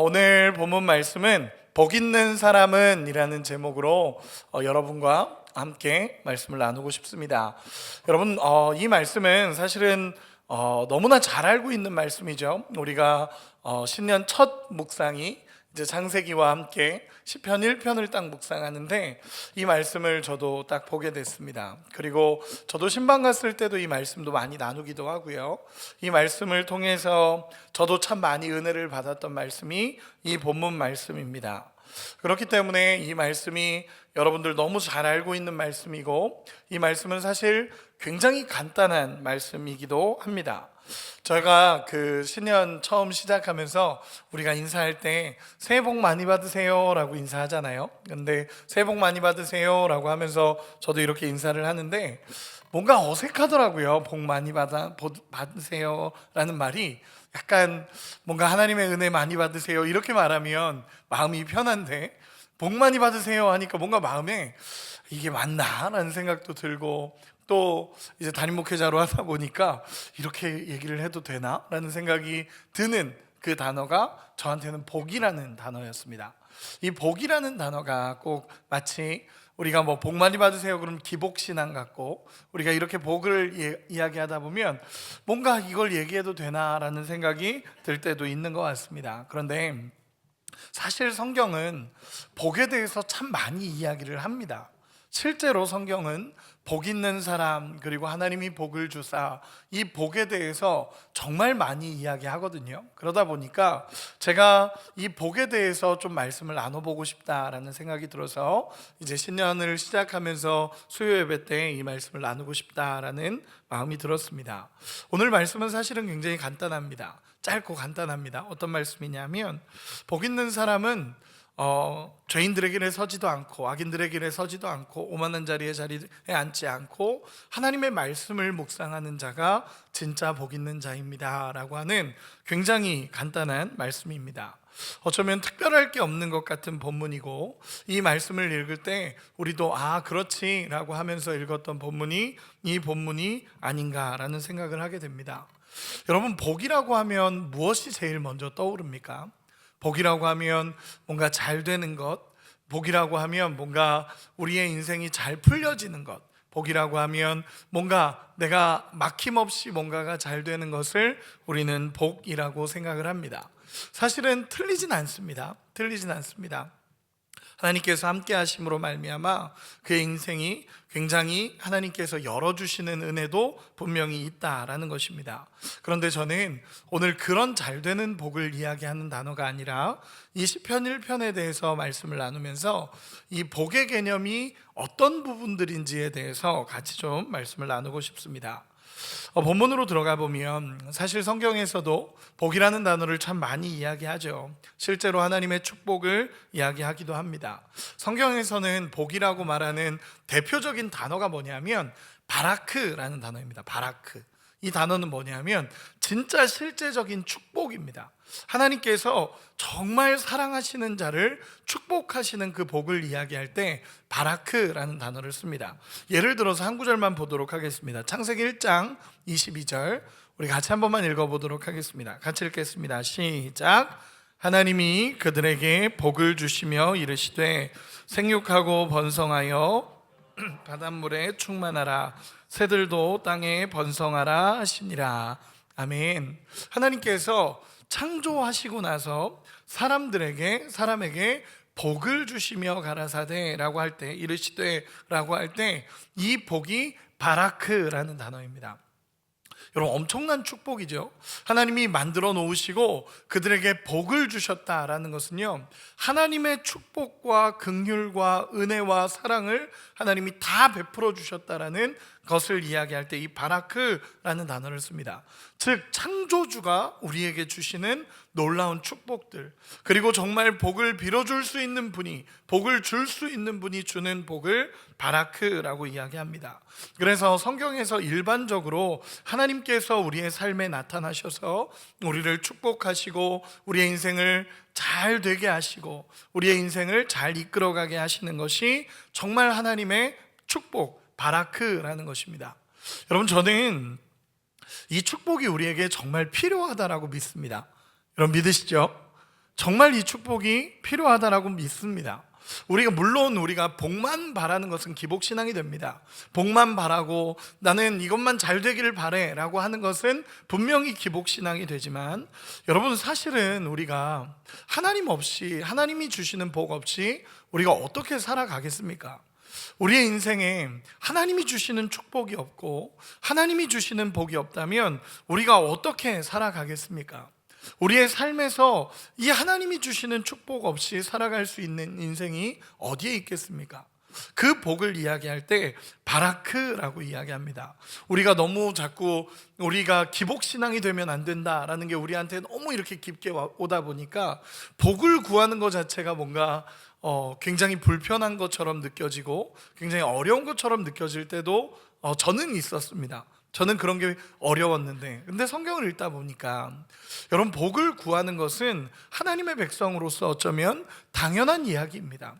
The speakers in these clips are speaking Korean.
오늘 본문 말씀은 복 있는 사람은 이라는 제목으로 여러분과 함께 말씀을 나누고 싶습니다. 여러분, 이 말씀은 사실은 너무나 잘 알고 있는 말씀이죠. 우리가 신년 첫 묵상이 이제 창세기와 함께 시편 1편을 딱 묵상하는데 이 말씀을 저도 딱 보게 됐습니다. 그리고 저도 신방 갔을 때도 이 말씀도 많이 나누기도 하고요. 이 말씀을 통해서 저도 참 많이 은혜를 받았던 말씀이 이 본문 말씀입니다. 그렇기 때문에 이 말씀이 여러분들 너무 잘 알고 있는 말씀이고 이 말씀은 사실 굉장히 간단한 말씀이기도 합니다. 저희가 그 신년 처음 시작하면서 우리가 인사할 때 새해 복 많이 받으세요 라고 인사하잖아요. 근데 새해 복 많이 받으세요 라고 하면서 저도 이렇게 인사를 하는데 뭔가 어색하더라고요. 복 많이 받으세요 라는 말이 약간 뭔가 하나님의 은혜 많이 받으세요 이렇게 말하면 마음이 편한데 복 많이 받으세요 하니까 뭔가 마음에 이게 맞나? 라는 생각도 들고 또 이제 담임 목회자로 하다 보니까 이렇게 얘기를 해도 되나? 라는 생각이 드는 그 단어가 저한테는 복이라는 단어였습니다. 이 복이라는 단어가 꼭 마치 우리가 뭐 복 많이 받으세요 그럼 기복신앙 같고 우리가 이렇게 복을 이야기하다 보면 뭔가 이걸 얘기해도 되나라는 생각이 들 때도 있는 것 같습니다. 그런데 사실 성경은 복에 대해서 참 많이 이야기를 합니다. 실제로 성경은 복 있는 사람 그리고 하나님이 복을 주사 이 복에 대해서 정말 많이 이야기하거든요. 그러다 보니까 제가 이 복에 대해서 좀 말씀을 나눠보고 싶다라는 생각이 들어서 이제 신년을 시작하면서 수요 예배 때 이 말씀을 나누고 싶다라는 마음이 들었습니다. 오늘 말씀은 사실은 굉장히 간단합니다. 짧고 간단합니다. 어떤 말씀이냐면 복 있는 사람은 죄인들의 길에 서지도 않고 악인들의 길에 서지도 않고 오만한 자리에 앉지 않고 하나님의 말씀을 묵상하는 자가 진짜 복 있는 자입니다 라고 하는 굉장히 간단한 말씀입니다. 어쩌면 특별할 게 없는 것 같은 본문이고 이 말씀을 읽을 때 우리도 그렇지 라고 하면서 읽었던 본문이 이 본문이 아닌가라는 생각을 하게 됩니다. 여러분, 복이라고 하면 무엇이 제일 먼저 떠오릅니까? 복이라고 하면 뭔가 잘 되는 것, 복이라고 하면 뭔가 우리의 인생이 잘 풀려지는 것, 복이라고 하면 뭔가 내가 막힘없이 뭔가가 잘 되는 것을 우리는 복이라고 생각을 합니다. 사실은 틀리진 않습니다. 하나님께서 함께 하심으로 말미암아 그의 인생이 굉장히 하나님께서 열어주시는 은혜도 분명히 있다라는 것입니다. 그런데 저는 오늘 그런 잘 되는 복을 이야기하는 단어가 아니라 이 시편 1편에 대해서 말씀을 나누면서 이 복의 개념이 어떤 부분들인지에 대해서 같이 좀 말씀을 나누고 싶습니다. 본문으로 들어가 보면 사실 성경에서도 복이라는 단어를 참 많이 이야기하죠. 실제로 하나님의 축복을 이야기하기도 합니다. 성경에서는 복이라고 말하는 대표적인 단어가 뭐냐면 바라크라는 단어입니다. 바라크. 이 단어는 뭐냐면 진짜 실제적인 축복입니다. 하나님께서 정말 사랑하시는 자를 축복하시는 그 복을 이야기할 때 바라크라는 단어를 씁니다. 예를 들어서 한 구절만 보도록 하겠습니다. 창세기 1장 22절 우리 같이 한 번만 읽어보도록 하겠습니다. 같이 읽겠습니다. 시작. 하나님이 그들에게 복을 주시며 이르시되 생육하고 번성하여 바닷물에 충만하라 새들도 땅에 번성하라 하시니라. 아멘. 하나님께서 창조하시고 나서 사람에게 복을 주시며 가라사대라고 할 때 이르시되라고 할 때 이 복이 바라크라는 단어입니다. 여러분, 엄청난 축복이죠. 하나님이 만들어 놓으시고 그들에게 복을 주셨다라는 것은요, 하나님의 축복과 긍휼과 은혜와 사랑을 하나님이 다 베풀어 주셨다라는 것을 이야기할 때 이 바라크라는 단어를 씁니다. 즉 창조주가 우리에게 주시는 놀라운 축복들, 그리고 정말 복을 빌어줄 수 있는 분이, 복을 줄 수 있는 분이 주는 복을 바라크라고 이야기합니다. 그래서 성경에서 일반적으로 하나님께서 우리의 삶에 나타나셔서 우리를 축복하시고 우리의 인생을 잘 되게 하시고 우리의 인생을 잘 이끌어가게 하시는 것이 정말 하나님의 축복, 바라크라는 것입니다. 여러분, 저는 이 축복이 우리에게 정말 필요하다라고 믿습니다. 여러분, 믿으시죠? 정말 이 축복이 필요하다라고 믿습니다. 우리가 복만 바라는 것은 기복신앙이 됩니다. 복만 바라고 나는 이것만 잘 되기를 바래 라고 하는 것은 분명히 기복신앙이 되지만, 여러분 사실은 우리가 하나님 없이, 하나님이 주시는 복 없이 우리가 어떻게 살아가겠습니까? 우리의 인생에 하나님이 주시는 축복이 없고 하나님이 주시는 복이 없다면 우리가 어떻게 살아가겠습니까? 우리의 삶에서 이 하나님이 주시는 축복 없이 살아갈 수 있는 인생이 어디에 있겠습니까? 그 복을 이야기할 때 바라크라고 이야기합니다. 우리가 너무 자꾸 우리가 기복신앙이 되면 안 된다라는 게 우리한테 너무 이렇게 깊게 오다 보니까 복을 구하는 것 자체가 뭔가 굉장히 불편한 것처럼 느껴지고 굉장히 어려운 것처럼 느껴질 때도 저는 있었습니다. 저는 그런 게 어려웠는데, 근데 성경을 읽다 보니까 여러분, 복을 구하는 것은 하나님의 백성으로서 어쩌면 당연한 이야기입니다.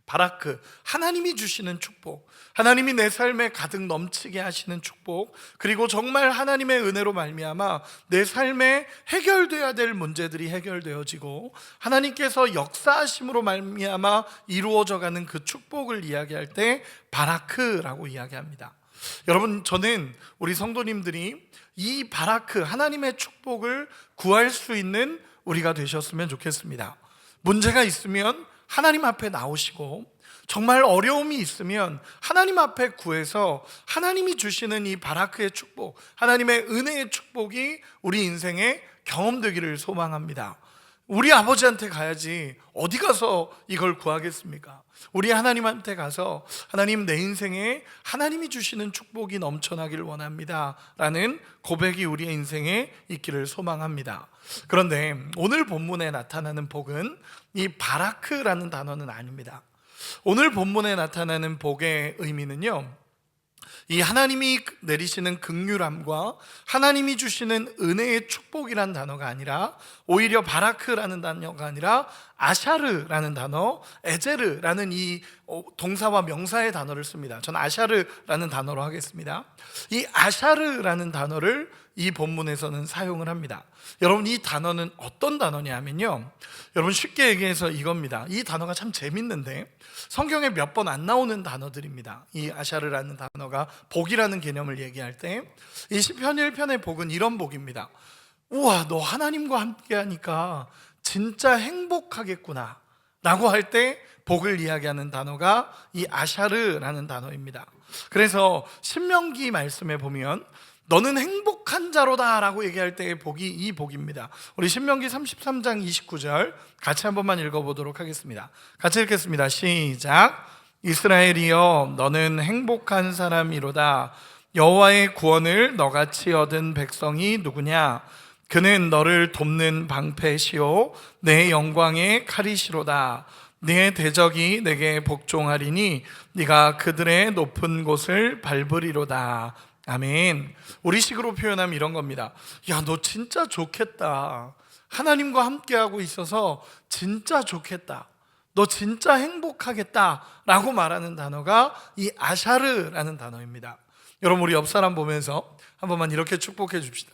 바라크, 하나님이 주시는 축복, 하나님이 내 삶에 가득 넘치게 하시는 축복, 그리고 정말 하나님의 은혜로 말미암아 내 삶에 해결돼야 될 문제들이 해결되어지고 하나님께서 역사하심으로 말미암아 이루어져가는 그 축복을 이야기할 때 바라크라고 이야기합니다. 여러분, 저는 우리 성도님들이 이 바라크, 하나님의 축복을 구할 수 있는 우리가 되셨으면 좋겠습니다. 문제가 있으면 하나님 앞에 나오시고, 정말 어려움이 있으면 하나님 앞에 구해서 하나님이 주시는 이 바라크의 축복, 하나님의 은혜의 축복이 우리 인생에 경험되기를 소망합니다. 우리 아버지한테 가야지 어디 가서 이걸 구하겠습니까? 우리 하나님한테 가서 하나님, 내 인생에 하나님이 주시는 축복이 넘쳐나길 원합니다 라는 고백이 우리의 인생에 있기를 소망합니다. 그런데 오늘 본문에 나타나는 복은 이 바라크라는 단어는 아닙니다. 오늘 본문에 나타나는 복의 의미는요, 이 하나님이 내리시는 긍휼함과 하나님이 주시는 은혜의 축복이라는 단어가 아니라, 오히려 바라크라는 단어가 아니라 아샤르라는 단어, 에제르라는 이 동사와 명사의 단어를 씁니다. 저는 아샤르라는 단어로 하겠습니다. 이 아샤르라는 단어를 이 본문에서는 사용을 합니다. 여러분, 이 단어는 어떤 단어냐면요, 여러분 쉽게 얘기해서 이겁니다. 이 단어가 참 재밌는데 성경에 몇 번 안 나오는 단어들입니다. 이 아샤르라는 단어가 복이라는 개념을 얘기할 때, 이 시편 1편의 복은 이런 복입니다. 우와, 너 하나님과 함께 하니까 진짜 행복하겠구나 라고 할 때 복을 이야기하는 단어가 이 아샤르라는 단어입니다. 그래서 신명기 말씀에 보면 너는 행복한 자로다 라고 얘기할 때의 복이 이 복입니다. 우리 신명기 33장 29절 같이 한 번만 읽어보도록 하겠습니다. 같이 읽겠습니다. 시작. 이스라엘이여, 너는 행복한 사람이로다. 여호와의 구원을 너같이 얻은 백성이 누구냐? 그는 너를 돕는 방패시오 내 영광의 칼이시로다. 네 대적이 내게 복종하리니 네가 그들의 높은 곳을 밟으리로다. 아멘. 우리식으로 표현하면 이런 겁니다. 야, 너 진짜 좋겠다. 하나님과 함께하고 있어서 진짜 좋겠다. 너 진짜 행복하겠다 라고 말하는 단어가 이 아샤르라는 단어입니다. 여러분, 우리 옆 사람 보면서 한 번만 이렇게 축복해 줍시다.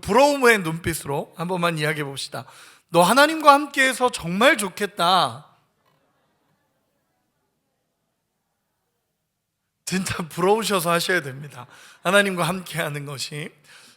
부러움의 눈빛으로 한 번만 이야기해 봅시다. 너 하나님과 함께해서 정말 좋겠다. 진짜 부러우셔서 하셔야 됩니다. 하나님과 함께하는 것이,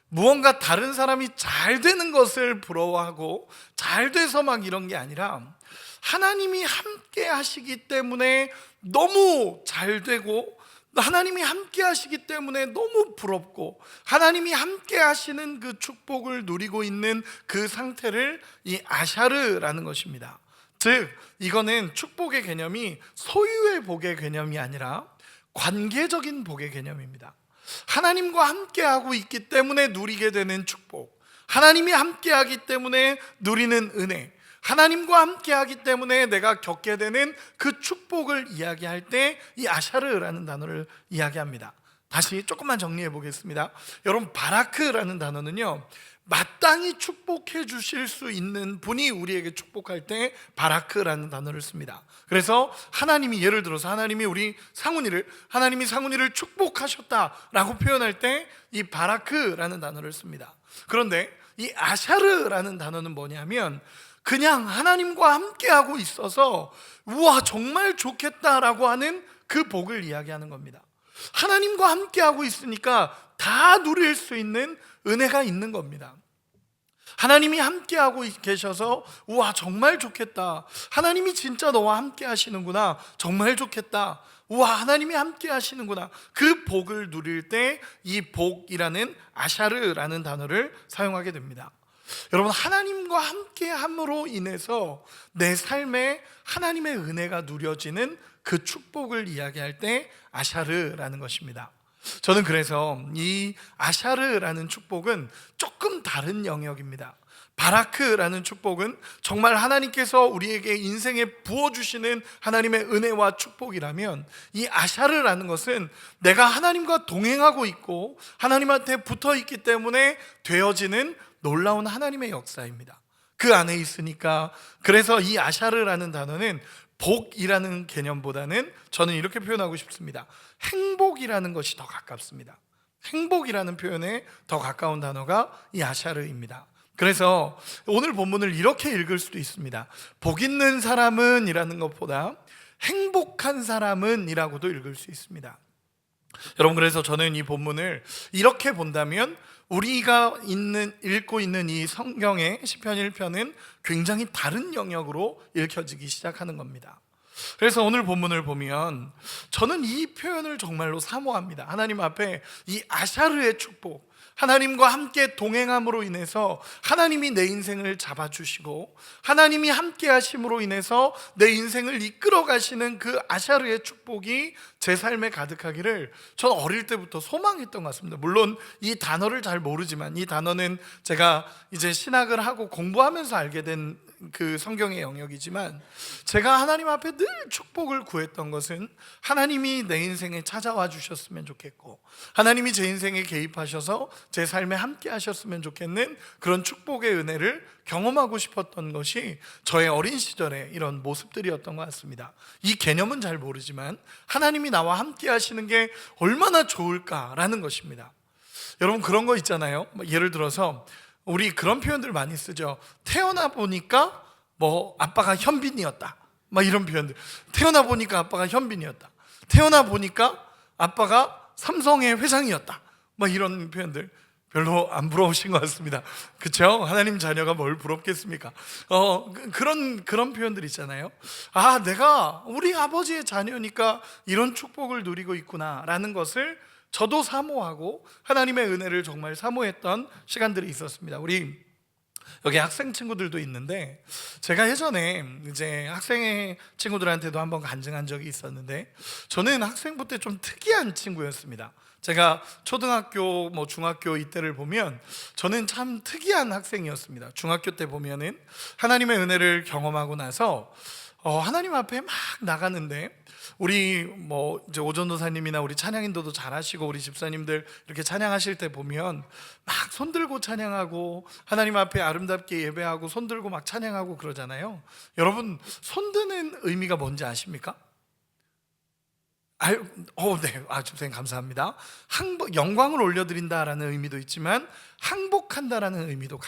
무언가 다른 사람이 잘 되는 것을 부러워하고 잘 돼서 막 이런 게 아니라, 하나님이 함께 하시기 때문에 너무 잘 되고, 하나님이 함께 하시기 때문에 너무 부럽고, 하나님이 함께 하시는 그 축복을 누리고 있는 그 상태를 이 아샤르라는 것입니다. 즉, 이거는 축복의 개념이 소유의 복의 개념이 아니라 관계적인 복의 개념입니다. 하나님과 함께하고 있기 때문에 누리게 되는 축복, 하나님이 함께하기 때문에 누리는 은혜, 하나님과 함께하기 때문에 내가 겪게 되는 그 축복을 이야기할 때 이 아샤르라는 단어를 이야기합니다. 다시 조금만 정리해 보겠습니다. 여러분, 바라크라는 단어는요, 마땅히 축복해 주실 수 있는 분이 우리에게 축복할 때 바라크라는 단어를 씁니다. 그래서 하나님이, 예를 들어서 하나님이 하나님이 상훈이를 축복하셨다라고 표현할 때 이 바라크라는 단어를 씁니다. 그런데 이 아샤르라는 단어는 뭐냐면, 그냥 하나님과 함께하고 있어서 우와 정말 좋겠다라고 하는 그 복을 이야기하는 겁니다. 하나님과 함께하고 있으니까 다 누릴 수 있는 은혜가 있는 겁니다. 하나님이 함께하고 계셔서 우와 정말 좋겠다, 하나님이 진짜 너와 함께 하시는구나, 정말 좋겠다, 우와 하나님이 함께 하시는구나, 그 복을 누릴 때 이 복이라는 아샤르라는 단어를 사용하게 됩니다. 여러분, 하나님과 함께함으로 인해서 내 삶에 하나님의 은혜가 누려지는 그 축복을 이야기할 때 아샤르라는 것입니다. 저는 그래서 이 아샤르라는 축복은 조금 다른 영역입니다. 바라크라는 축복은 정말 하나님께서 우리에게 인생에 부어주시는 하나님의 은혜와 축복이라면, 이 아샤르라는 것은 내가 하나님과 동행하고 있고 하나님한테 붙어 있기 때문에 되어지는 놀라운 하나님의 역사입니다. 그 안에 있으니까, 그래서 이 아샤르라는 단어는 복이라는 개념보다는 저는 이렇게 표현하고 싶습니다. 행복이라는 것이 더 가깝습니다. 행복이라는 표현에 더 가까운 단어가 이 아샤르입니다. 그래서 오늘 본문을 이렇게 읽을 수도 있습니다. 복 있는 사람은 이라는 것보다 행복한 사람은 이라고도 읽을 수 있습니다. 여러분, 그래서 저는 이 본문을 이렇게 본다면 우리가 읽고 있는 이 성경의 시편 1편은 굉장히 다른 영역으로 읽혀지기 시작하는 겁니다. 그래서 오늘 본문을 보면 저는 이 표현을 정말로 사모합니다. 하나님 앞에 이 아샤르의 축복, 하나님과 함께 동행함으로 인해서 하나님이 내 인생을 잡아주시고 하나님이 함께 하심으로 인해서 내 인생을 이끌어 가시는 그 아샤르의 축복이 제 삶에 가득하기를 전 어릴 때부터 소망했던 것 같습니다. 물론 이 단어를 잘 모르지만, 이 단어는 제가 이제 신학을 하고 공부하면서 알게 된 그 성경의 영역이지만, 제가 하나님 앞에 늘 축복을 구했던 것은 하나님이 내 인생에 찾아와 주셨으면 좋겠고 하나님이 제 인생에 개입하셔서 제 삶에 함께 하셨으면 좋겠는 그런 축복의 은혜를 경험하고 싶었던 것이 저의 어린 시절의 이런 모습들이었던 것 같습니다. 이 개념은 잘 모르지만 하나님이 나와 함께 하시는 게 얼마나 좋을까라는 것입니다. 여러분, 그런 거 있잖아요. 예를 들어서 우리 그런 표현들 많이 쓰죠. 태어나 보니까 아빠가 현빈이었다, 이런 표현들. 태어나 보니까 아빠가 현빈이었다, 태어나 보니까 아빠가 삼성의 회장이었다, 이런 표현들 별로 안 부러우신 것 같습니다. 그렇죠? 하나님 자녀가 뭘 부럽겠습니까? 그런 표현들 있잖아요. 아, 내가 우리 아버지의 자녀니까 이런 축복을 누리고 있구나라는 것을 저도 사모하고 하나님의 은혜를 정말 사모했던 시간들이 있었습니다. 우리 여기 학생 친구들도 있는데, 제가 예전에 이제 학생 친구들한테도 한번 간증한 적이 있었는데, 저는 학생부 때 좀 특이한 친구였습니다. 제가 초등학교, 중학교 이때를 보면 저는 참 특이한 학생이었습니다. 중학교 때 보면은 하나님의 은혜를 경험하고 나서 하나님 앞에 막 나가는데, 우리 이제 오전도사님이나 우리 찬양인도도 잘하시고 우리 집사님들 이렇게 찬양하실 때 보면 막 손들고 찬양하고 하나님 앞에 아름답게 예배하고 손들고 막 찬양하고 그러잖아요. 여러분, 손드는 의미가 뭔지 아십니까? 네. 집사님 감사합니다. 영광을 올려드린다라는 의미도 있지만 항복한다라는 의미도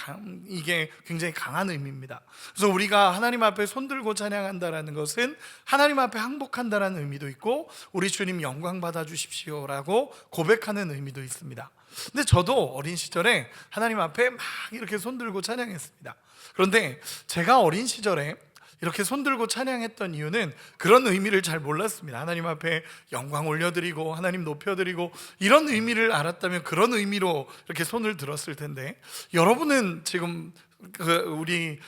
이게 굉장히 강한 의미입니다. 그래서 우리가 하나님 앞에 손들고 찬양한다라는 것은 하나님 앞에 항복한다라는 의미도 있고, 우리 주님 영광 받아주십시오라고 고백하는 의미도 있습니다. 근데 저도 어린 시절에 하나님 앞에 막 이렇게 손들고 찬양했습니다. 그런데 제가 어린 시절에 이렇게 손들고 찬양했던 이유는 그런 의미를 잘 몰랐습니다. 하나님 앞에 영광 올려드리고 하나님 높여드리고 이런 의미를 알았다면 그런 의미로 이렇게 손을 들었을 텐데, 여러분은 지금 우리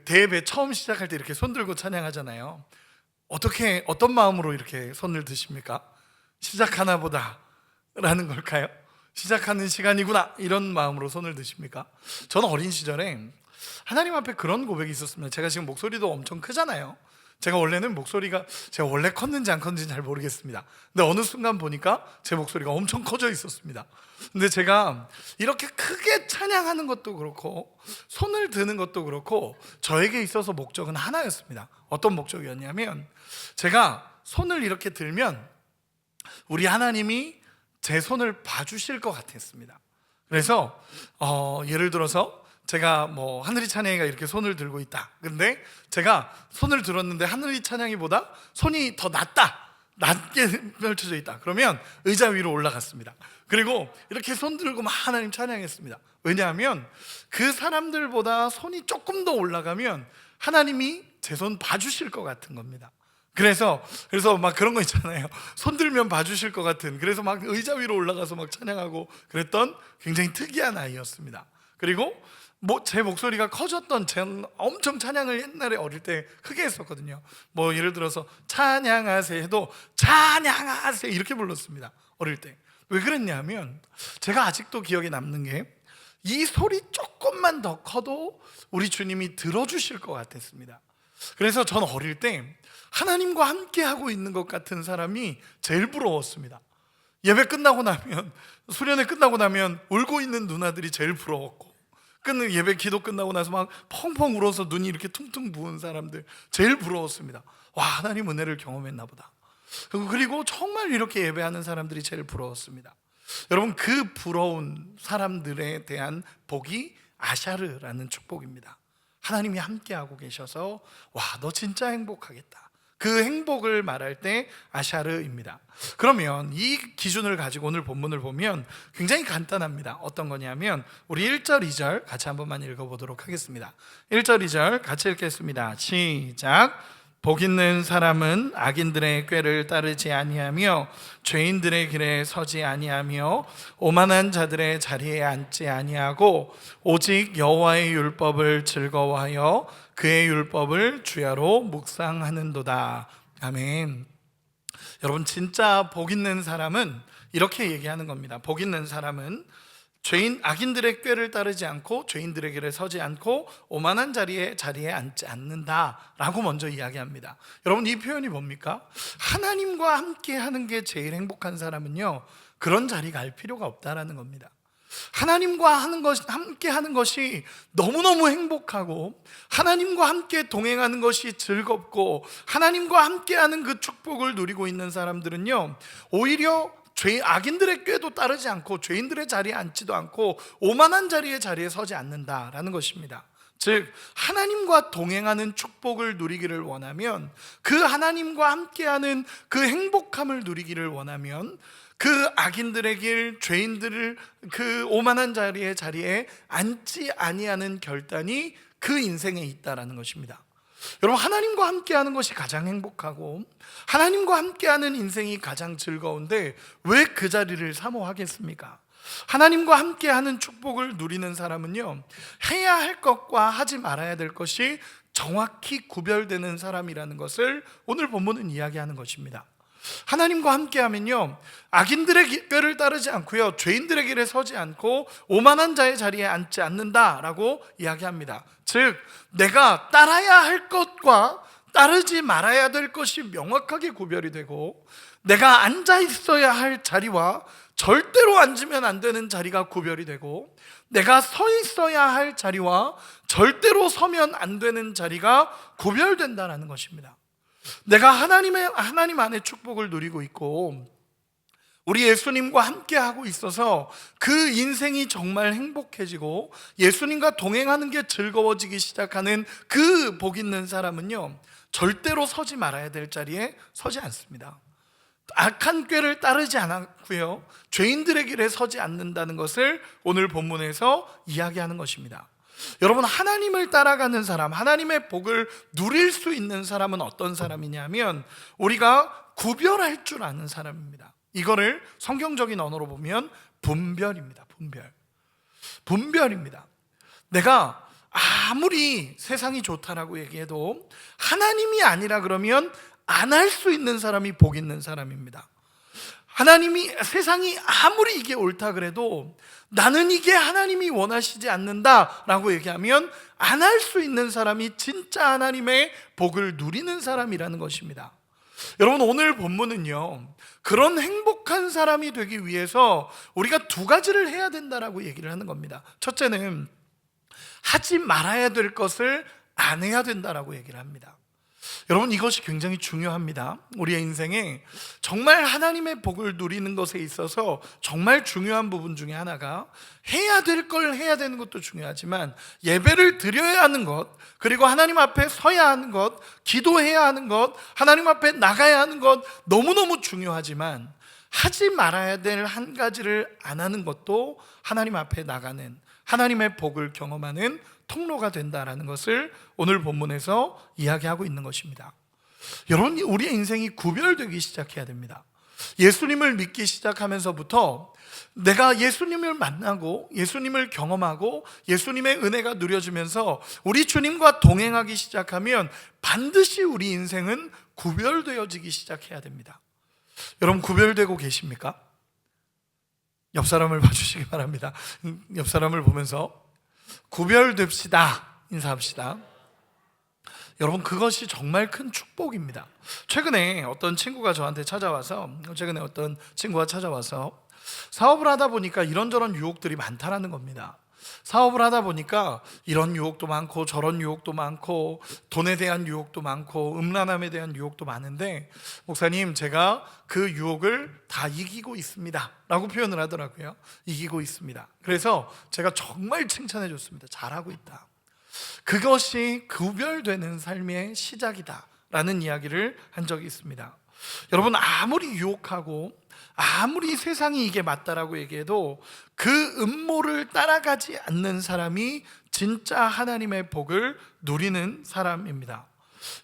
대예배 처음 시작할 때 이렇게 손들고 찬양하잖아요. 어떤 마음으로 이렇게 손을 드십니까? 시작하나 보다 라는 걸까요? 시작하는 시간이구나, 이런 마음으로 손을 드십니까? 저는 어린 시절에 하나님 앞에 그런 고백이 있었습니다. 제가 지금 목소리도 엄청 크잖아요. 제가 원래는 목소리가 제가 원래 컸는지 안 컸는지 잘 모르겠습니다. 근데 어느 순간 보니까 제 목소리가 엄청 커져 있었습니다. 근데 제가 이렇게 크게 찬양하는 것도 그렇고 손을 드는 것도 그렇고 저에게 있어서 목적은 하나였습니다. 어떤 목적이었냐면, 제가 손을 이렇게 들면 우리 하나님이 제 손을 봐주실 것 같았습니다. 그래서 예를 들어서 제가 뭐 하늘이 찬양이가 이렇게 손을 들고 있다. 근데 제가 손을 들었는데 하늘이 찬양이보다 손이 더 낮게 펼쳐져 있다. 그러면 의자 위로 올라갔습니다. 그리고 이렇게 손 들고 막 하나님 찬양했습니다. 왜냐하면 그 사람들보다 손이 조금 더 올라가면 하나님이 제 손 봐주실 것 같은 겁니다. 그래서 막 그런 거 있잖아요. 손 들면 봐주실 것 같은. 그래서 막 의자 위로 올라가서 막 찬양하고 그랬던 굉장히 특이한 아이였습니다. 그리고 제 목소리가 커졌던, 제가 엄청 찬양을 옛날에 어릴 때 크게 했었거든요. 뭐 예를 들어서 찬양하세 해도 찬양하세 이렇게 불렀습니다. 어릴 때. 왜 그랬냐면 제가 아직도 기억에 남는 게 이 소리 조금만 더 커도 우리 주님이 들어주실 것 같았습니다. 그래서 전 어릴 때 하나님과 함께 하고 있는 것 같은 사람이 제일 부러웠습니다. 예배 끝나고 나면, 수련회 끝나고 나면 울고 있는 누나들이 제일 부러웠고, 예배 기도 끝나고 나서 막 펑펑 울어서 눈이 이렇게 퉁퉁 부은 사람들 제일 부러웠습니다. 와, 하나님 은혜를 경험했나 보다. 그리고 정말 이렇게 예배하는 사람들이 제일 부러웠습니다. 여러분, 그 부러운 사람들에 대한 복이 아샤르라는 축복입니다. 하나님이 함께하고 계셔서 와, 너 진짜 행복하겠다. 그 행복을 말할 때 아샤르입니다. 그러면 이 기준을 가지고 오늘 본문을 보면 굉장히 간단합니다. 어떤 거냐면 우리 1절 2절 같이 한 번만 읽어보도록 하겠습니다. 1절 2절 같이 읽겠습니다. 시작. 복 있는 사람은 악인들의 꾀를 따르지 아니하며 죄인들의 길에 서지 아니하며 오만한 자들의 자리에 앉지 아니하고 오직 여호와의 율법을 즐거워하여 그의 율법을 주야로 묵상하는도다. 아멘. 여러분, 진짜 복 있는 사람은 이렇게 얘기하는 겁니다. 복 있는 사람은 악인들의 꾀를 따르지 않고 죄인들의 길에 서지 않고 오만한 자리에 앉지 않는다라고 먼저 이야기합니다. 여러분, 이 표현이 뭡니까? 하나님과 함께 하는 게 제일 행복한 사람은요, 그런 자리 갈 필요가 없다라는 겁니다. 하나님과 함께 하는 것이 너무너무 행복하고 하나님과 함께 동행하는 것이 즐겁고 하나님과 함께 하는 그 축복을 누리고 있는 사람들은요, 오히려 악인들의 꾀도 따르지 않고 죄인들의 자리에 앉지도 않고 오만한 자리에 서지 않는다라는 것입니다. 즉, 하나님과 동행하는 축복을 누리기를 원하면, 그 하나님과 함께하는 그 행복함을 누리기를 원하면 그 악인들의 길, 죄인들을 그 오만한 자리에 앉지 아니하는 결단이 그 인생에 있다라는 것입니다. 여러분, 하나님과 함께하는 것이 가장 행복하고 하나님과 함께하는 인생이 가장 즐거운데 왜 그 자리를 사모하겠습니까? 하나님과 함께하는 축복을 누리는 사람은요, 해야 할 것과 하지 말아야 될 것이 정확히 구별되는 사람이라는 것을 오늘 본문은 이야기하는 것입니다. 하나님과 함께하면요, 악인들의 꾀를 따르지 않고요, 죄인들의 길에 서지 않고 오만한 자의 자리에 앉지 않는다라고 이야기합니다. 즉, 내가 따라야 할 것과 따르지 말아야 될 것이 명확하게 구별이 되고, 내가 앉아 있어야 할 자리와 절대로 앉으면 안 되는 자리가 구별이 되고, 내가 서 있어야 할 자리와 절대로 서면 안 되는 자리가 구별된다는 것입니다. 내가 하나님 안에 축복을 누리고 있고 우리 예수님과 함께 하고 있어서 그 인생이 정말 행복해지고 예수님과 동행하는 게 즐거워지기 시작하는 그 복 있는 사람은요, 절대로 서지 말아야 될 자리에 서지 않습니다. 악한 꾀를 따르지 않고요, 죄인들의 길에 서지 않는다는 것을 오늘 본문에서 이야기하는 것입니다. 여러분, 하나님을 따라가는 사람, 하나님의 복을 누릴 수 있는 사람은 어떤 사람이냐면 우리가 구별할 줄 아는 사람입니다. 이거를 성경적인 언어로 보면 분별입니다. 분별입니다. 내가 아무리 세상이 좋다라고 얘기해도 하나님이 아니라 그러면 안 할 수 있는 사람이 복 있는 사람입니다. 세상이 아무리 이게 옳다 그래도 나는 이게 하나님이 원하시지 않는다라고 얘기하면 안 할 수 있는 사람이 진짜 하나님의 복을 누리는 사람이라는 것입니다. 여러분, 오늘 본문은요, 그런 행복한 사람이 되기 위해서 우리가 두 가지를 해야 된다라고 얘기를 하는 겁니다. 첫째는 하지 말아야 될 것을 안 해야 된다라고 얘기를 합니다. 여러분, 이것이 굉장히 중요합니다. 우리의 인생에 정말 하나님의 복을 누리는 것에 있어서 정말 중요한 부분 중에 하나가, 해야 될 걸 해야 되는 것도 중요하지만 예배를 드려야 하는 것, 그리고 하나님 앞에 서야 하는 것, 기도해야 하는 것, 하나님 앞에 나가야 하는 것 너무너무 중요하지만 하지 말아야 될 한 가지를 안 하는 것도 하나님 앞에 나가는, 하나님의 복을 경험하는 통로가 된다라는 것을 오늘 본문에서 이야기하고 있는 것입니다. 여러분, 우리의 인생이 구별되기 시작해야 됩니다. 예수님을 믿기 시작하면서부터 내가 예수님을 만나고 예수님을 경험하고 예수님의 은혜가 누려지면서 우리 주님과 동행하기 시작하면 반드시 우리 인생은 구별되어지기 시작해야 됩니다. 여러분, 구별되고 계십니까? 옆 사람을 봐주시기 바랍니다. 옆 사람을 보면서 구별됩시다 인사합시다. 여러분, 그것이 정말 큰 축복입니다. 최근에 어떤 친구가 찾아와서 사업을 하다 보니까 이런저런 유혹들이 많다라는 겁니다. 사업을 하다 보니까 이런 유혹도 많고 저런 유혹도 많고 돈에 대한 유혹도 많고 음란함에 대한 유혹도 많은데, 목사님, 제가 그 유혹을 다 이기고 있습니다 라고 표현을 하더라고요. 이기고 있습니다. 그래서 제가 정말 칭찬해 줬습니다. 잘하고 있다. 그것이 구별되는 삶의 시작이다 라는 이야기를 한 적이 있습니다. 여러분, 아무리 유혹하고 아무리 세상이 이게 맞다라고 얘기해도 그 음모를 따라가지 않는 사람이 진짜 하나님의 복을 누리는 사람입니다.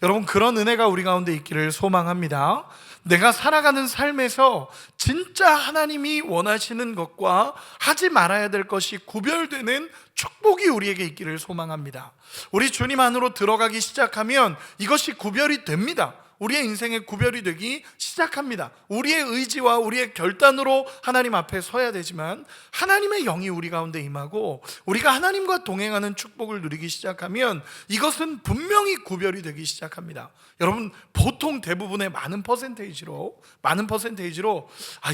여러분, 그런 은혜가 우리 가운데 있기를 소망합니다. 내가 살아가는 삶에서 진짜 하나님이 원하시는 것과 하지 말아야 될 것이 구별되는 축복이 우리에게 있기를 소망합니다. 우리 주님 안으로 들어가기 시작하면 이것이 구별이 됩니다. 우리의 인생의 구별이 되기 시작합니다. 우리의 의지와 우리의 결단으로 하나님 앞에 서야 되지만 하나님의 영이 우리 가운데 임하고 우리가 하나님과 동행하는 축복을 누리기 시작하면 이것은 분명히 구별이 되기 시작합니다. 여러분, 보통 대부분의 많은 퍼센테이지로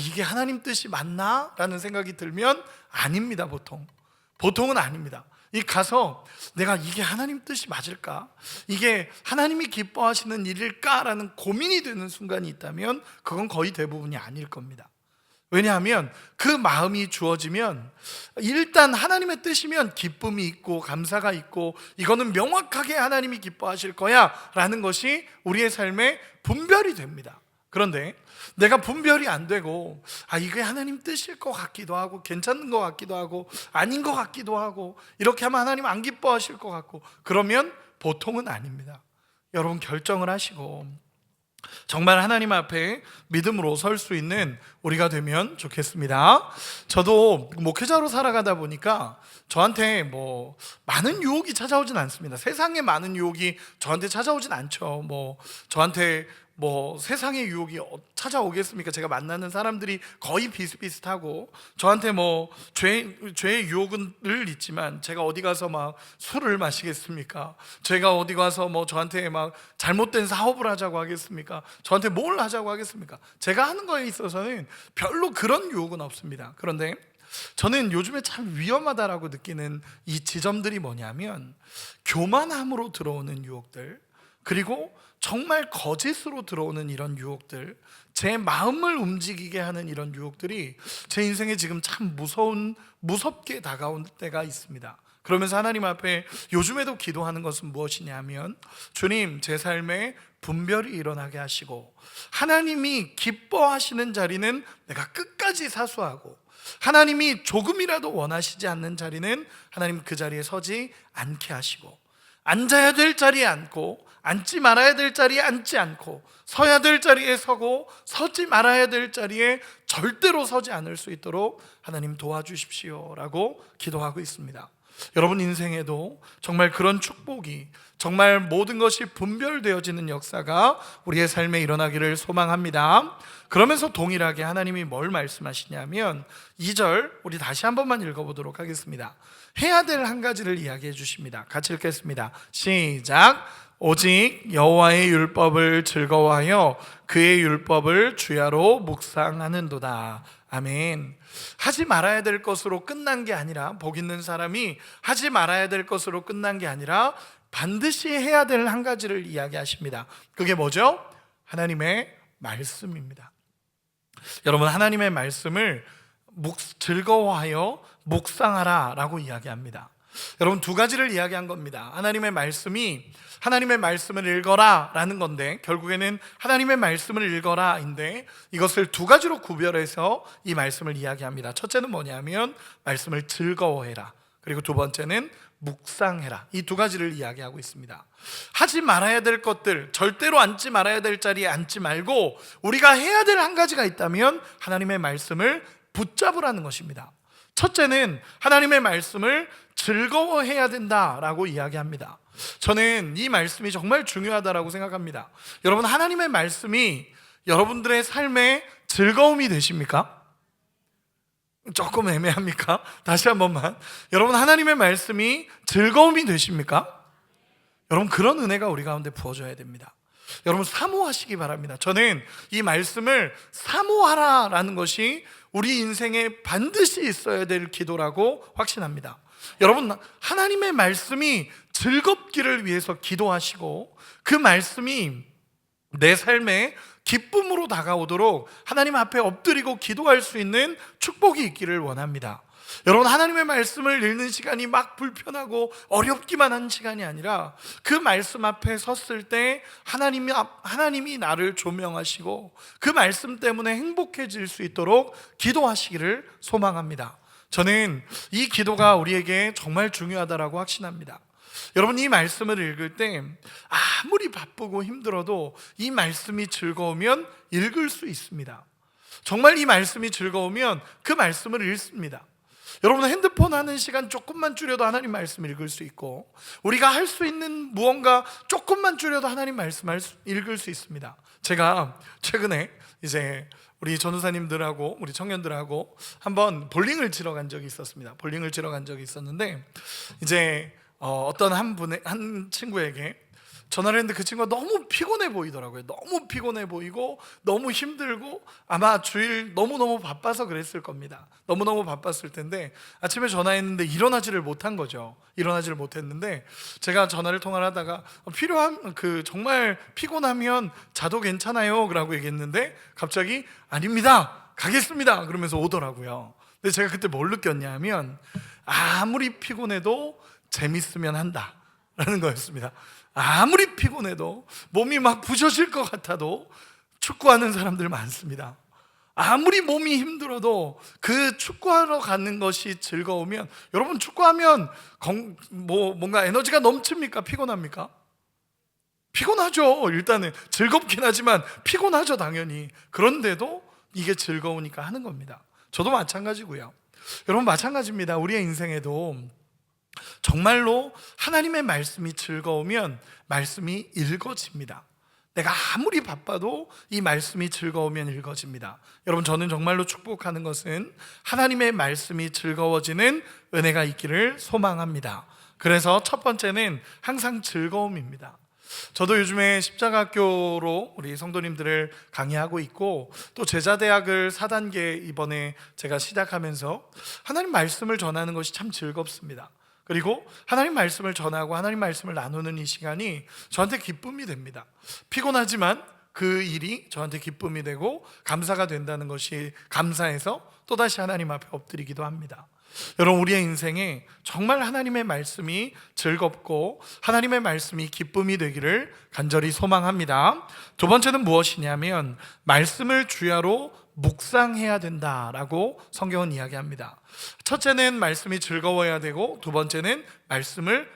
이게 하나님 뜻이 맞나? 라는 생각이 들면 아닙니다. 보통은 아닙니다. 가서 내가 이게 하나님 뜻이 맞을까? 이게 하나님이 기뻐하시는 일일까? 라는 고민이 되는 순간이 있다면 그건 거의 대부분이 아닐 겁니다. 왜냐하면 그 마음이 주어지면 일단 하나님의 뜻이면 기쁨이 있고 감사가 있고 이거는 명확하게 하나님이 기뻐하실 거야 라는 것이 우리의 삶에 분별이 됩니다. 그런데 내가 분별이 안 되고 이게 하나님 뜻일 것 같기도 하고 괜찮은 것 같기도 하고 아닌 것 같기도 하고 이렇게 하면 하나님 안 기뻐하실 것 같고 그러면 보통은 아닙니다. 여러분, 결정을 하시고 정말 하나님 앞에 믿음으로 설 수 있는 우리가 되면 좋겠습니다. 저도 목회자로 살아가다 보니까 저한테 많은 유혹이 찾아오진 않습니다. 세상에 많은 유혹이 저한테 찾아오진 않죠. 저한테 세상의 유혹이 찾아오겠습니까? 제가 만나는 사람들이 거의 비슷비슷하고 저한테 죄의 유혹은 늘 있지만 제가 어디 가서 술을 마시겠습니까? 제가 어디 가서 저한테 잘못된 사업을 하자고 하겠습니까? 저한테 뭘 하자고 하겠습니까? 제가 하는 거에 있어서는 별로 그런 유혹은 없습니다. 그런데 저는 요즘에 참 위험하다라고 느끼는 이 지점들이 뭐냐면 교만함으로 들어오는 유혹들, 그리고 정말 거짓으로 들어오는 이런 유혹들, 제 마음을 움직이게 하는 이런 유혹들이 제 인생에 지금 참 무섭게 다가온 때가 있습니다. 그러면서 하나님 앞에 요즘에도 기도하는 것은 무엇이냐면, 주님, 제 삶에 분별이 일어나게 하시고 하나님이 기뻐하시는 자리는 내가 끝까지 사수하고 하나님이 조금이라도 원하시지 않는 자리는 하나님 그 자리에 서지 않게 하시고, 앉아야 될 자리에 앉고 앉지 말아야 될 자리에 앉지 않고 서야 될 자리에 서고 서지 말아야 될 자리에 절대로 서지 않을 수 있도록 하나님 도와주십시오 라고 기도하고 있습니다. 여러분, 인생에도 정말 그런 축복이, 정말 모든 것이 분별되어지는 역사가 우리의 삶에 일어나기를 소망합니다. 그러면서 동일하게 하나님이 뭘 말씀하시냐면 2절 우리 다시 한 번만 읽어보도록 하겠습니다. 해야 될 한 가지를 이야기해 주십니다. 같이 읽겠습니다. 시작. 오직 여호와의 율법을 즐거워하여 그의 율법을 주야로 묵상하는도다. 아멘. 하지 말아야 될 것으로 끝난 게 아니라, 복 있는 사람이 하지 말아야 될 것으로 끝난 게 아니라 반드시 해야 될 한 가지를 이야기하십니다. 그게 뭐죠? 하나님의 말씀입니다. 여러분, 하나님의 말씀을 즐거워하여 묵상하라 라고 이야기합니다. 여러분, 두 가지를 이야기한 겁니다. 하나님의 말씀을 읽어라 라는 건데, 결국에는 하나님의 말씀을 읽어라 인데, 이것을 두 가지로 구별해서 이 말씀을 이야기합니다. 첫째는 뭐냐면 말씀을 즐거워해라, 그리고 두 번째는 묵상해라. 이 두 가지를 이야기하고 있습니다. 하지 말아야 될 것들, 절대로 앉지 말아야 될 자리에 앉지 말고 우리가 해야 될 한 가지가 있다면 하나님의 말씀을 붙잡으라는 것입니다. 첫째는 하나님의 말씀을 즐거워해야 된다라고 이야기합니다. 저는 이 말씀이 정말 중요하다라고 생각합니다. 여러분, 하나님의 말씀이 여러분들의 삶에 즐거움이 되십니까? 조금 애매합니까? 다시 한 번만. 여러분, 하나님의 말씀이 즐거움이 되십니까? 여러분, 그런 은혜가 우리 가운데 부어져야 됩니다. 여러분, 사모하시기 바랍니다. 저는 이 말씀을 사모하라라는 것이 우리 인생에 반드시 있어야 될 기도라고 확신합니다. 여러분, 하나님의 말씀이 즐겁기를 위해서 기도하시고, 그 말씀이 내 삶에 기쁨으로 다가오도록 하나님 앞에 엎드리고 기도할 수 있는 축복이 있기를 원합니다. 여러분, 하나님의 말씀을 읽는 시간이 막 불편하고 어렵기만 한 시간이 아니라 그 말씀 앞에 섰을 때 하나님이 나를 조명하시고 그 말씀 때문에 행복해질 수 있도록 기도하시기를 소망합니다. 저는 이 기도가 우리에게 정말 중요하다고 확신합니다. 여러분, 이 말씀을 읽을 때 아무리 바쁘고 힘들어도 이 말씀이 즐거우면 읽을 수 있습니다. 정말 이 말씀이 즐거우면 그 말씀을 읽습니다. 여러분, 핸드폰 하는 시간 조금만 줄여도 하나님 말씀 읽을 수 있고, 우리가 할 수 있는 무언가 조금만 줄여도 하나님 말씀 읽을 수 있습니다. 제가 최근에 이제 우리 전도사님들하고 우리 청년들하고 한번 볼링을 치러 간 적이 있었습니다. 볼링을 치러 간 적이 있었는데, 이제 어떤 한 친구에게 전화를 했는데 그 친구가 너무 피곤해 보이더라고요. 너무 피곤해 보이고 너무 힘들고, 아마 주일 너무너무 바빠서 그랬을 겁니다. 너무너무 바빴을 텐데 아침에 전화했는데 일어나지를 못한 거죠. 일어나지를 못했는데 제가 전화를 통화를 하다가 정말 피곤하면 자도 괜찮아요 라고 얘기했는데, 갑자기 아닙니다, 가겠습니다 그러면서 오더라고요. 근데 제가 그때 뭘 느꼈냐면, 아무리 피곤해도 재밌으면 한다 라는 거였습니다. 아무리 피곤해도, 몸이 막 부셔질 것 같아도 축구하는 사람들 많습니다. 아무리 몸이 힘들어도 그 축구하러 가는 것이 즐거우면, 여러분, 축구하면 뭔가 에너지가 넘칩니까? 피곤합니까? 피곤하죠. 일단은 즐겁긴 하지만 피곤하죠, 당연히. 그런데도 이게 즐거우니까 하는 겁니다. 저도 마찬가지고요. 여러분, 마찬가지입니다. 우리의 인생에도 정말로 하나님의 말씀이 즐거우면 말씀이 읽어집니다. 내가 아무리 바빠도 이 말씀이 즐거우면 읽어집니다. 여러분, 저는 정말로 축복하는 것은 하나님의 말씀이 즐거워지는 은혜가 있기를 소망합니다. 그래서 첫 번째는 항상 즐거움입니다. 저도 요즘에 십자가학교로 우리 성도님들을 강의하고 있고, 또 제자대학을 4단계 이번에 제가 시작하면서 하나님 말씀을 전하는 것이 참 즐겁습니다. 그리고 하나님 말씀을 전하고 하나님 말씀을 나누는 이 시간이 저한테 기쁨이 됩니다. 피곤하지만 그 일이 저한테 기쁨이 되고 감사가 된다는 것이 감사해서 또다시 하나님 앞에 엎드리기도 합니다. 여러분, 우리의 인생에 정말 하나님의 말씀이 즐겁고 하나님의 말씀이 기쁨이 되기를 간절히 소망합니다. 두 번째는 무엇이냐면, 말씀을 주야로 묵상해야 된다라고 성경은 이야기합니다. 첫째는 말씀이 즐거워야 되고, 두 번째는 말씀을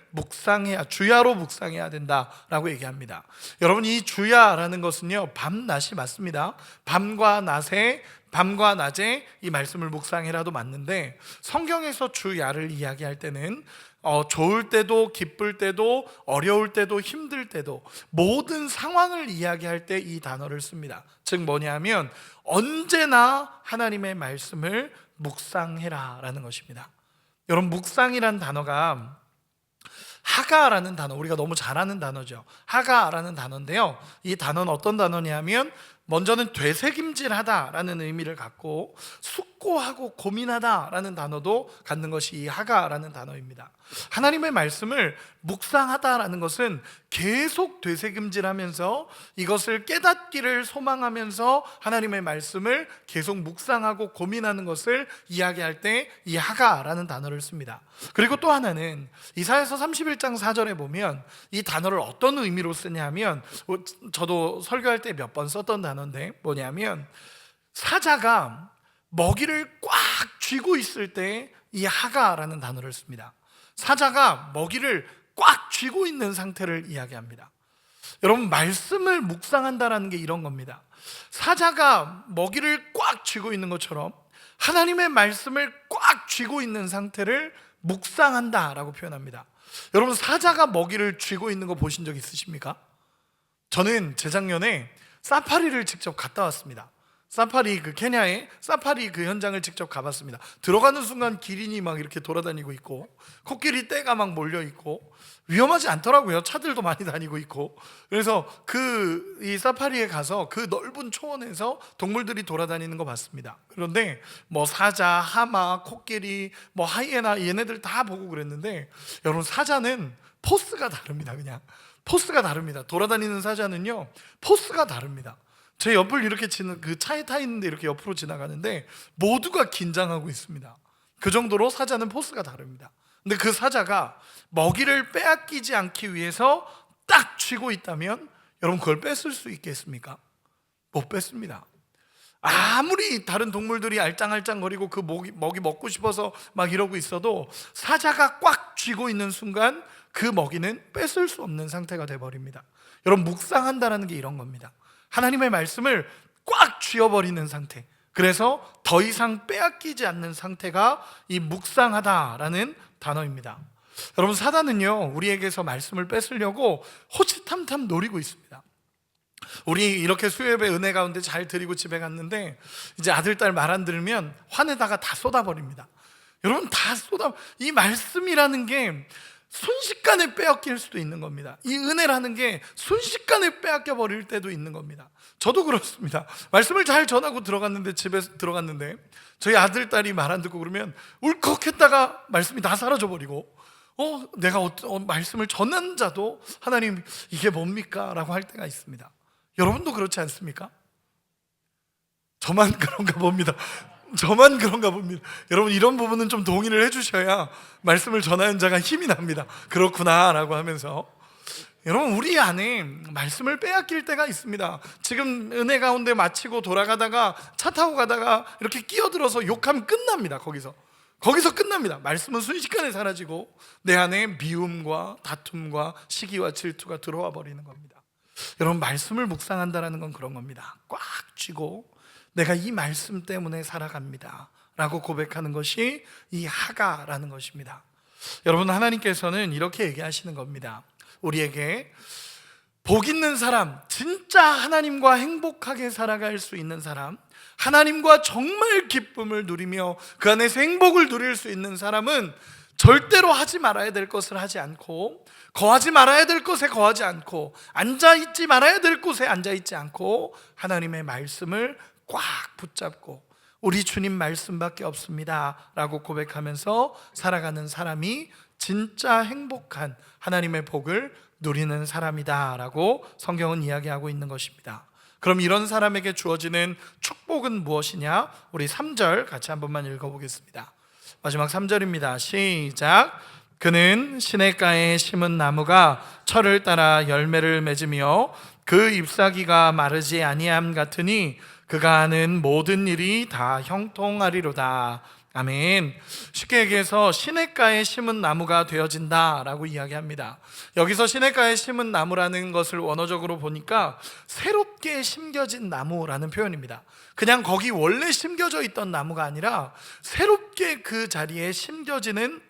주야로 묵상해야 된다라고 얘기합니다. 여러분, 이 주야라는 것은요, 밤낮이 맞습니다. 밤과 낮에 이 말씀을 묵상해라도 맞는데, 성경에서 주야를 이야기할 때는 좋을 때도 기쁠 때도 어려울 때도 힘들 때도 모든 상황을 이야기할 때 이 단어를 씁니다. 즉 뭐냐면, 언제나 하나님의 말씀을 묵상해라 라는 것입니다. 여러분, 묵상이란 단어가 하가라는 단어, 우리가 너무 잘 아는 단어죠. 하가라는 단어인데요, 이 단어는 어떤 단어냐면 먼저는 되새김질하다라는 의미를 갖고 숙고하고 고민하다라는 단어도 갖는 것이 이 하가라는 단어입니다. 하나님의 말씀을 묵상하다라는 것은 계속 되새김질하면서 이것을 깨닫기를 소망하면서 하나님의 말씀을 계속 묵상하고 고민하는 것을 이야기할 때 이 하가라는 단어를 씁니다. 그리고 또 하나는 이사야서 31장 4절에 보면 이 단어를 어떤 의미로 쓰냐 하면, 저도 설교할 때 몇 번 썼던 단어인데 뭐냐면, 사자가 먹이를 꽉 쥐고 있을 때 이 하가라는 단어를 씁니다. 사자가 먹이를 꽉 쥐고 있는 상태를 이야기합니다. 여러분, 말씀을 묵상한다라는 게 이런 겁니다. 사자가 먹이를 꽉 쥐고 있는 것처럼 하나님의 말씀을 꽉 쥐고 있는 상태를 묵상한다라고 표현합니다. 여러분, 사자가 먹이를 쥐고 있는 거 보신 적 있으십니까? 저는 재작년에 사파리를 직접 갔다 왔습니다. 사파리, 케냐의 사파리 현장을 직접 가봤습니다. 들어가는 순간 기린이 막 이렇게 돌아다니고 있고, 코끼리 떼가 막 몰려 있고, 위험하지 않더라고요. 차들도 많이 다니고 있고. 그래서 이 사파리에 가서 그 넓은 초원에서 동물들이 돌아다니는 거 봤습니다. 그런데 뭐 사자, 하마, 코끼리, 뭐 하이에나, 얘네들 다 보고 그랬는데, 여러분, 사자는 포스가 다릅니다. 그냥 포스가 다릅니다. 돌아다니는 사자는요, 포스가 다릅니다. 제 옆을 이렇게 차에 타 있는데 이렇게 옆으로 지나가는데 모두가 긴장하고 있습니다. 그 정도로 사자는 포스가 다릅니다. 근데 그 사자가 먹이를 빼앗기지 않기 위해서 딱 쥐고 있다면, 여러분, 그걸 뺏을 수 있겠습니까? 못 뺏습니다. 아무리 다른 동물들이 알짱알짱거리고 그 먹이 먹고 싶어서 막 이러고 있어도 사자가 꽉 쥐고 있는 순간 그 먹이는 뺏을 수 없는 상태가 돼버립니다. 여러분, 묵상한다는 게 이런 겁니다. 하나님의 말씀을 꽉 쥐어버리는 상태, 그래서 더 이상 빼앗기지 않는 상태가 이 묵상하다라는 단어입니다. 여러분, 사단은요, 우리에게서 말씀을 뺏으려고 호치탐탐 노리고 있습니다. 우리 이렇게 수요예배 은혜 가운데 잘 드리고 집에 갔는데 이제 아들, 딸 말 안 들으면 화내다가 다 쏟아버립니다. 여러분, 이 말씀이라는 게 순식간에 빼앗길 수도 있는 겁니다. 이 은혜라는 게 순식간에 빼앗겨 버릴 때도 있는 겁니다. 저도 그렇습니다. 말씀을 잘 전하고 집에 들어갔는데 저희 아들, 딸이 말 안 듣고 그러면 울컥했다가 말씀이 다 사라져 버리고, 내가 말씀을 전한 자도 하나님 이게 뭡니까? 라고 할 때가 있습니다. 여러분도 그렇지 않습니까? 저만 그런가 봅니다. 여러분, 이런 부분은 좀 동의를 해주셔야 말씀을 전하는 자가 힘이 납니다. 그렇구나 라고 하면서. 여러분, 우리 안에 말씀을 빼앗길 때가 있습니다. 지금 은혜 가운데 마치고 돌아가다가 차 타고 가다가 이렇게 끼어들어서 욕하면 끝납니다. 거기서 끝납니다. 말씀은 순식간에 사라지고 내 안에 미움과 다툼과 시기와 질투가 들어와 버리는 겁니다. 여러분, 말씀을 묵상한다는 건 그런 겁니다. 꽉 쥐고 내가 이 말씀 때문에 살아갑니다 라고 고백하는 것이 이 하가라는 것입니다. 여러분, 하나님께서는 이렇게 얘기하시는 겁니다. 우리에게 복 있는 사람, 진짜 하나님과 행복하게 살아갈 수 있는 사람, 하나님과 정말 기쁨을 누리며 그 안에서 행복을 누릴 수 있는 사람은 절대로 하지 말아야 될 것을 하지 않고, 거하지 말아야 될 것에 거하지 않고, 앉아있지 말아야 될 곳에 앉아있지 않고 하나님의 말씀을 꽉 붙잡고 우리 주님 말씀밖에 없습니다 라고 고백하면서 살아가는 사람이 진짜 행복한 하나님의 복을 누리는 사람이다 라고 성경은 이야기하고 있는 것입니다. 그럼 이런 사람에게 주어지는 축복은 무엇이냐? 우리 3절 같이 한 번만 읽어보겠습니다. 마지막 3절입니다. 시작. 그는 시냇가에 심은 나무가 철을 따라 열매를 맺으며 그 잎사귀가 마르지 아니함 같으니 그가 하는 모든 일이 다 형통하리로다. 아멘. 쉽게 얘기해서 시냇가에 심은 나무가 되어진다 라고 이야기합니다. 여기서 시냇가에 심은 나무라는 것을 원어적으로 보니까 새롭게 심겨진 나무라는 표현입니다. 그냥 거기 원래 심겨져 있던 나무가 아니라 새롭게 그 자리에 심겨지는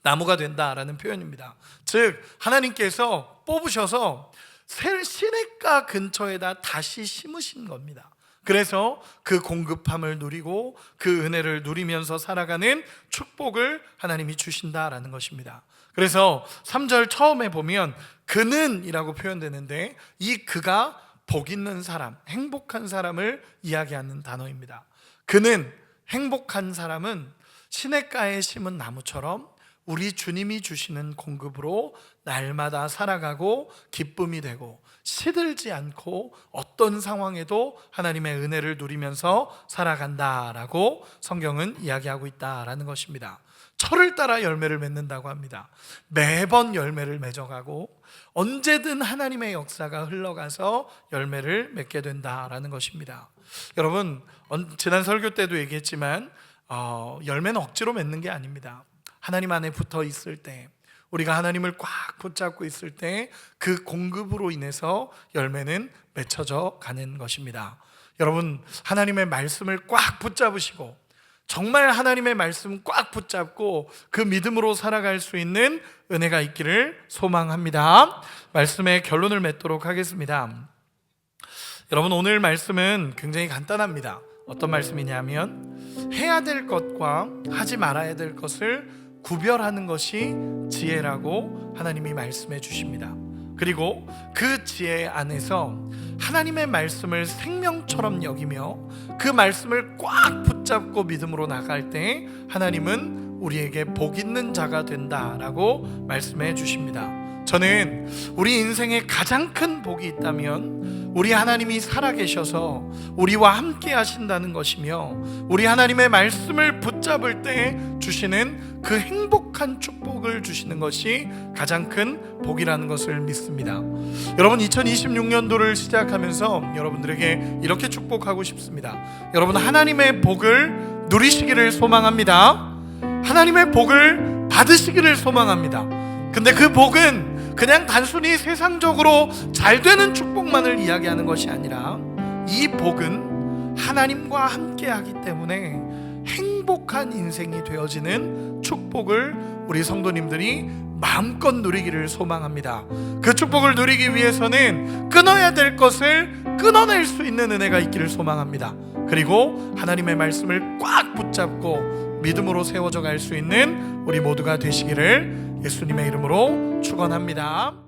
나무가 된다라는 표현입니다. 즉, 하나님께서 뽑으셔서 시냇가 근처에다 다시 심으신 겁니다. 그래서 그 공급함을 누리고 그 은혜를 누리면서 살아가는 축복을 하나님이 주신다라는 것입니다. 그래서 3절 처음에 보면 그는 이라고 표현되는데 이 그가 복 있는 사람, 행복한 사람을 이야기하는 단어입니다. 그는, 행복한 사람은 시냇가에 심은 나무처럼 우리 주님이 주시는 공급으로 날마다 살아가고 기쁨이 되고 시들지 않고 어떤 상황에도 하나님의 은혜를 누리면서 살아간다라고 성경은 이야기하고 있다라는 것입니다. 철을 따라 열매를 맺는다고 합니다. 매번 열매를 맺어가고 언제든 하나님의 역사가 흘러가서 열매를 맺게 된다라는 것입니다. 여러분, 지난 설교 때도 얘기했지만 열매는 억지로 맺는 게 아닙니다. 하나님 안에 붙어 있을 때, 우리가 하나님을 꽉 붙잡고 있을 때 그 공급으로 인해서 열매는 맺혀져 가는 것입니다. 여러분, 하나님의 말씀을 꽉 붙잡으시고 정말 하나님의 말씀 꽉 붙잡고 그 믿음으로 살아갈 수 있는 은혜가 있기를 소망합니다. 말씀의 결론을 맺도록 하겠습니다. 여러분, 오늘 말씀은 굉장히 간단합니다. 어떤 말씀이냐면 해야 될 것과 하지 말아야 될 것을 구별하는 것이 지혜라고 하나님이 말씀해 주십니다. 그리고 그 지혜 안에서 하나님의 말씀을 생명처럼 여기며 그 말씀을 꽉 붙잡고 믿음으로 나갈 때 하나님은 우리에게 복 있는 자가 된다라고 말씀해 주십니다. 저는 우리 인생에 가장 큰 복이 있다면 우리 하나님이 살아계셔서 우리와 함께 하신다는 것이며 우리 하나님의 말씀을 붙잡을 때 주시는 그 행복한 축복을 주시는 것이 가장 큰 복이라는 것을 믿습니다. 여러분, 2026년도를 시작하면서 여러분들에게 이렇게 축복하고 싶습니다. 여러분, 하나님의 복을 누리시기를 소망합니다. 하나님의 복을 받으시기를 소망합니다. 근데 그 복은 그냥 단순히 세상적으로 잘 되는 축복만을 이야기하는 것이 아니라 이 복은 하나님과 함께 하기 때문에 행복한 인생이 되어지는 축복을 우리 성도님들이 마음껏 누리기를 소망합니다. 그 축복을 누리기 위해서는 끊어야 될 것을 끊어낼 수 있는 은혜가 있기를 소망합니다. 그리고 하나님의 말씀을 꽉 붙잡고 믿음으로 세워져 갈 수 있는 우리 모두가 되시기를 예수님의 이름으로 축원합니다.